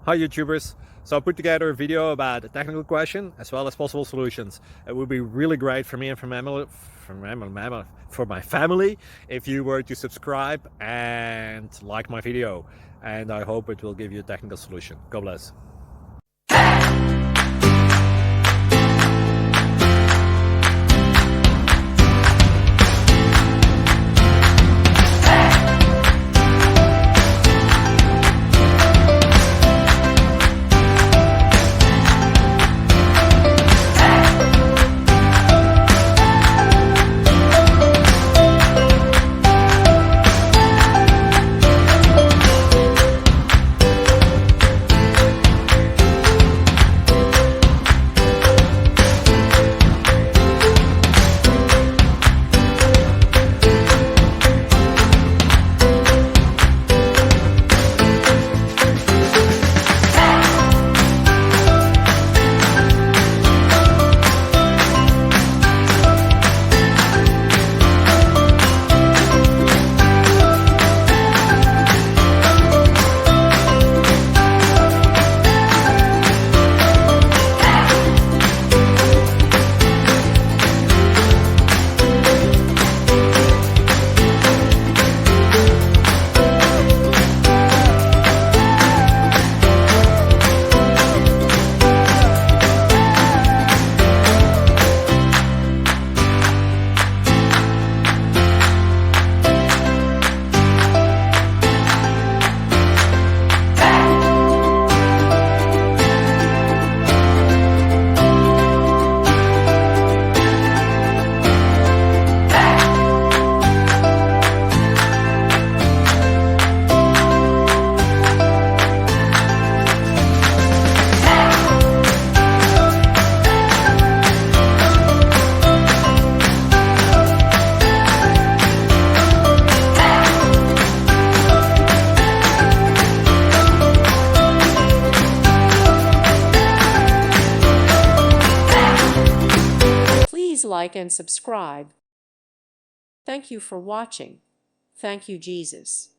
Hi YouTubers! So I put together a video about a technical question as well as possible solutions. It would be really great for me and for my family if you were to subscribe and like my video, and I hope it will give you a technical solution. God bless. Please like and subscribe. Thank you for watching. Thank you, Jesus.